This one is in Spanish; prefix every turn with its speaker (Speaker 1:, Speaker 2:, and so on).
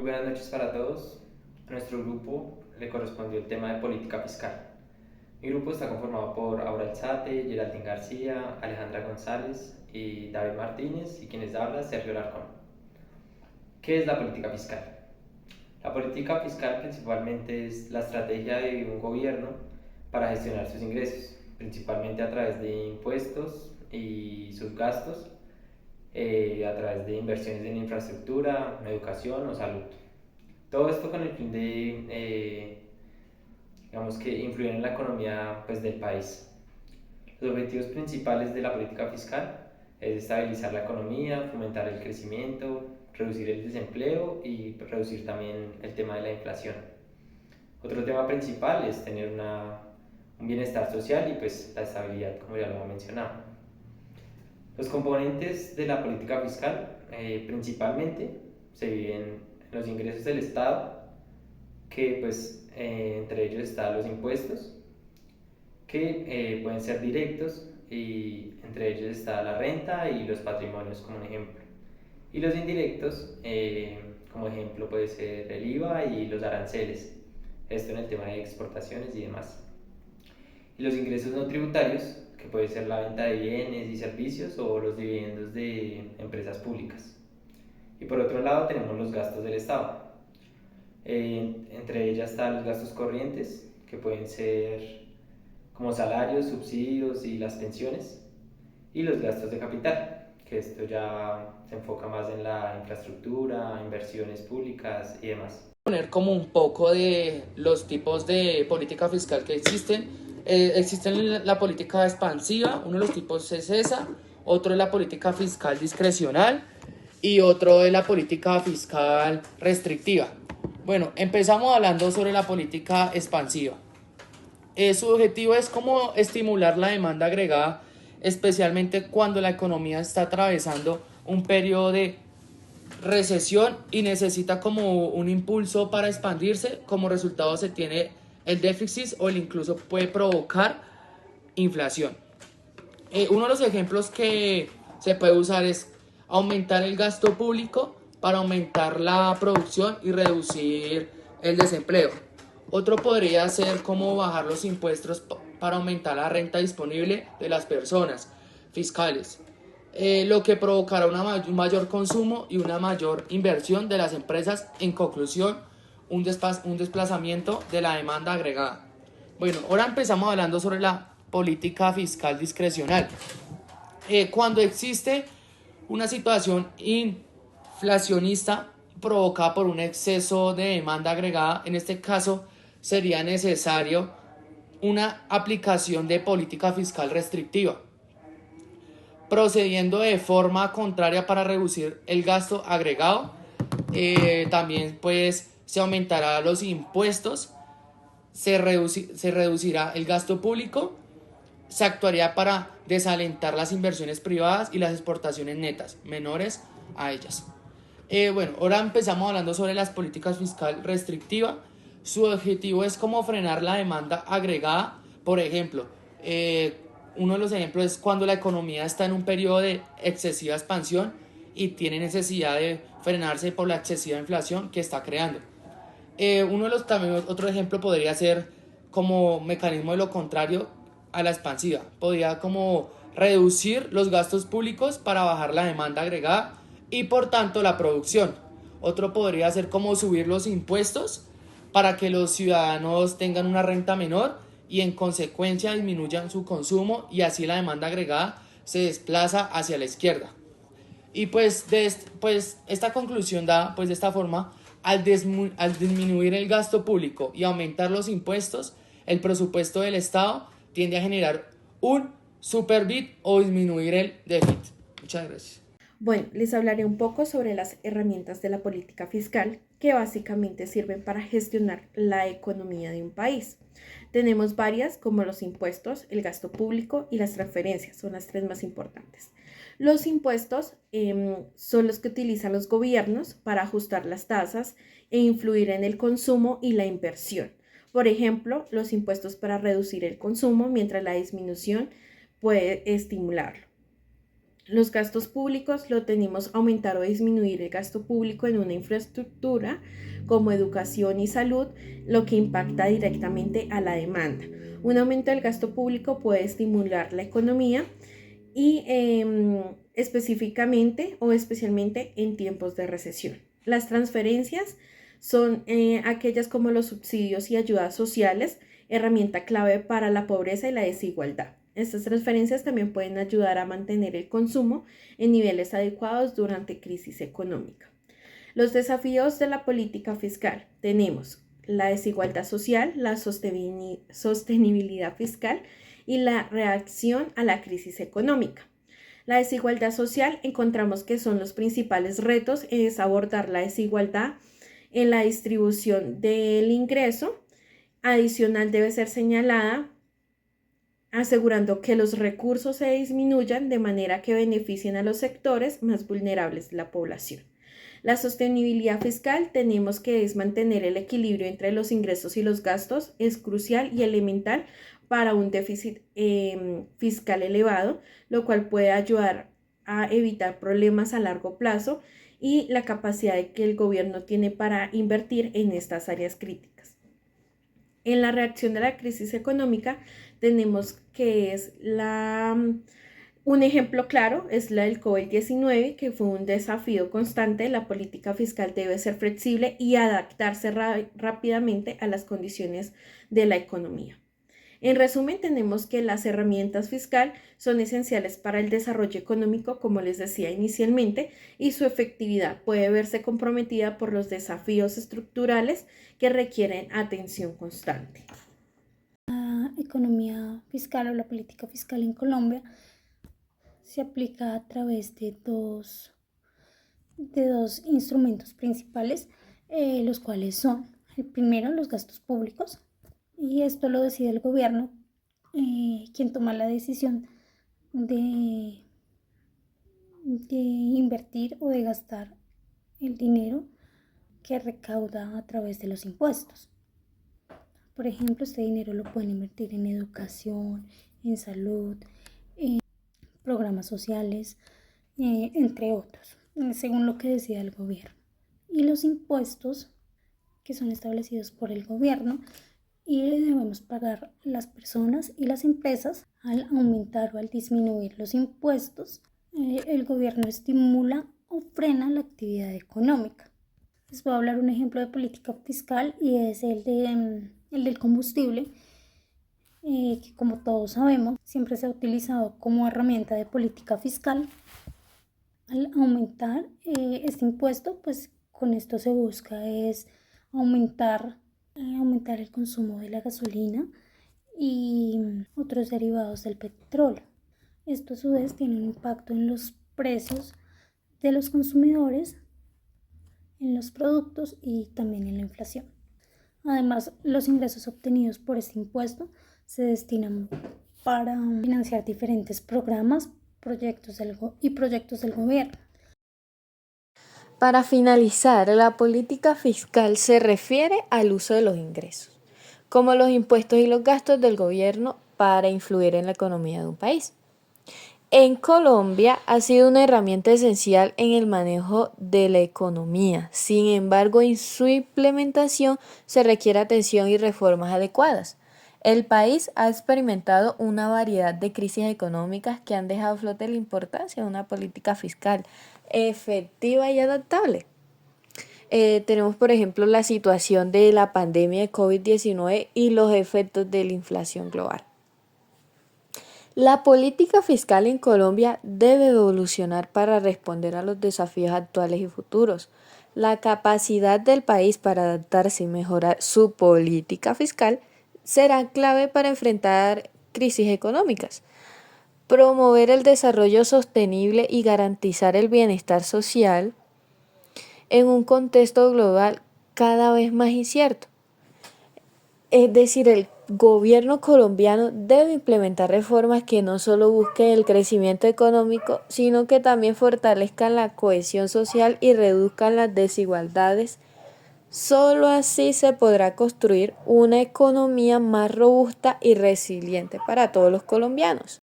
Speaker 1: buenas noches para todos. A nuestro grupo le correspondió el tema de política fiscal. Mi grupo está conformado por Aura Alzate, Geraldine García, Alejandra González y David Martínez, y quienes habla, Sergio Larcón. ¿Qué es la política fiscal? La política fiscal principalmente es la estrategia de un gobierno para gestionar sus ingresos, principalmente a través de impuestos y sus gastos, a través de inversiones en infraestructura, educación o salud. Todo esto con el fin de, digamos que, influir en la economía pues, del país. Los objetivos principales de la política fiscal es estabilizar la economía, fomentar el crecimiento, reducir el desempleo y reducir también el tema de la inflación. Otro tema principal es tener un bienestar social y pues la estabilidad, como ya lo he mencionado. Los componentes de la política fiscal principalmente se dividen en los ingresos del Estado, que pues entre ellos están los impuestos, que pueden ser directos, y entre ellos está la renta y los patrimonios como un ejemplo. Y los indirectos, como ejemplo puede ser el IVA y los aranceles, esto en el tema de exportaciones y demás. Y los ingresos no tributarios, que puede ser la venta de bienes y servicios o los dividendos de empresas públicas. Y por otro lado tenemos los gastos del Estado. Entre ellas están los gastos corrientes, que pueden ser como salarios, subsidios y las pensiones, y los gastos de capital, que esto ya se enfoca más en la infraestructura, inversiones públicas y demás.
Speaker 2: Poner como un poco de los tipos de política fiscal que existen. Existen la política expansiva, uno de los tipos es esa, otro es la política fiscal discrecional y otro es la política fiscal restrictiva. Bueno, empezamos hablando sobre la política expansiva. Su objetivo es como estimular la demanda agregada, especialmente cuando la economía está atravesando un periodo de recesión y necesita como un impulso para expandirse. Como resultado se tiene el déficit o el incluso puede provocar inflación. Uno de los ejemplos que se puede usar es aumentar el gasto público para aumentar la producción y reducir el desempleo. Otro podría ser como bajar los impuestos para aumentar la renta disponible de las personas fiscales, lo que provocará un mayor consumo y una mayor inversión de las empresas. En conclusión, un desplazamiento de la demanda agregada. Bueno, ahora empezamos hablando sobre la política fiscal discrecional. Cuando existe una situación inflacionista provocada por un exceso de demanda agregada, en este caso sería necesario una aplicación de política fiscal restrictiva, procediendo de forma contraria para reducir el gasto agregado. También pues se aumentará los impuestos, se reducirá el gasto público, se actuaría para desalentar las inversiones privadas y las exportaciones netas menores a ellas. Bueno, ahora empezamos hablando sobre las políticas fiscal restrictiva. Su objetivo es como frenar la demanda agregada. Por ejemplo, uno de los ejemplos es cuando la economía está en un periodo de excesiva expansión y tiene necesidad de frenarse por la excesiva inflación que está creando. También otro ejemplo podría ser como mecanismo de lo contrario a la expansiva. Podría como reducir los gastos públicos para bajar la demanda agregada y por tanto la producción. Otro podría ser como subir los impuestos para que los ciudadanos tengan una renta menor y en consecuencia disminuyan su consumo, y así la demanda agregada se desplaza hacia la izquierda. Y pues esta conclusión da pues de esta forma: al disminuir el gasto público y aumentar los impuestos, el presupuesto del Estado tiende a generar un superávit o disminuir el déficit. Muchas gracias.
Speaker 3: Bueno, les hablaré un poco sobre las herramientas de la política fiscal que básicamente sirven para gestionar la economía de un país. Tenemos varias, como los impuestos, el gasto público y las transferencias, son las tres más importantes. Los impuestos son los que utilizan los gobiernos para ajustar las tasas e influir en el consumo y la inversión. Por ejemplo, los impuestos para reducir el consumo, mientras la disminución puede estimularlo. Los gastos públicos lo tenemos aumentar o disminuir el gasto público en una infraestructura como educación y salud, lo que impacta directamente a la demanda. Un aumento del gasto público puede estimular la economía y específicamente o especialmente en tiempos de recesión. Las transferencias son aquellas como los subsidios y ayudas sociales, herramienta clave para la pobreza y la desigualdad. Estas transferencias también pueden ayudar a mantener el consumo en niveles adecuados durante crisis económica. Los desafíos de la política fiscal. Tenemos la desigualdad social, la sostenibilidad fiscal y la reacción a la crisis económica. La desigualdad social encontramos que son los principales retos, es abordar la desigualdad en la distribución del ingreso. Adicional debe ser señalada asegurando que los recursos se disminuyan de manera que beneficien a los sectores más vulnerables de la población. La sostenibilidad fiscal tenemos que es mantener el equilibrio entre los ingresos y los gastos, es crucial y elemental para un déficit fiscal elevado, lo cual puede ayudar a evitar problemas a largo plazo y la capacidad que el gobierno tiene para invertir en estas áreas críticas. En la reacción de la crisis económica tenemos que un ejemplo claro es la del COVID-19, que fue un desafío constante. La política fiscal debe ser flexible y adaptarse rápidamente a las condiciones de la economía. En resumen, tenemos que las herramientas fiscales son esenciales para el desarrollo económico, como les decía inicialmente, y su efectividad puede verse comprometida por los desafíos estructurales que requieren atención constante.
Speaker 4: La economía fiscal o la política fiscal en Colombia se aplica a través de dos instrumentos principales, los cuales son, el primero, los gastos públicos, y esto lo decide el gobierno, quien toma la decisión de invertir o de gastar el dinero que recauda a través de los impuestos. Por ejemplo, este dinero lo pueden invertir en educación, en salud, en programas sociales, entre otros, según lo que decida el gobierno. Y los impuestos que son establecidos por el gobierno y debemos pagar las personas y las empresas. Al aumentar o al disminuir los impuestos, el gobierno estimula o frena la actividad económica. Les voy a hablar un ejemplo de política fiscal y es el del combustible, que como todos sabemos siempre se ha utilizado como herramienta de política fiscal. Al aumentar este impuesto, pues con esto se busca es aumentar el consumo de la gasolina y otros derivados del petróleo. Esto a su vez tiene un impacto en los precios de los consumidores, en los productos y también en la inflación. Además, los ingresos obtenidos por este impuesto se destinan para financiar diferentes programas, proyectos del gobierno.
Speaker 5: Para finalizar, la política fiscal se refiere al uso de los ingresos, como los impuestos y los gastos del gobierno para influir en la economía de un país. En Colombia ha sido una herramienta esencial en el manejo de la economía. Sin embargo, en su implementación se requiere atención y reformas adecuadas. El país ha experimentado una variedad de crisis económicas que han dejado a flote la importancia de una política fiscal efectiva y adaptable. Tenemos, por ejemplo, la situación de la pandemia de COVID-19 y los efectos de la inflación global. La política fiscal en Colombia debe evolucionar para responder a los desafíos actuales y futuros. La capacidad del país para adaptarse y mejorar su política fiscal será clave para enfrentar crisis económicas, promover el desarrollo sostenible y garantizar el bienestar social en un contexto global cada vez más incierto. Es decir, el gobierno colombiano debe implementar reformas que no solo busquen el crecimiento económico, sino que también fortalezcan la cohesión social y reduzcan las desigualdades. Solo así se podrá construir una economía más robusta y resiliente para todos los colombianos.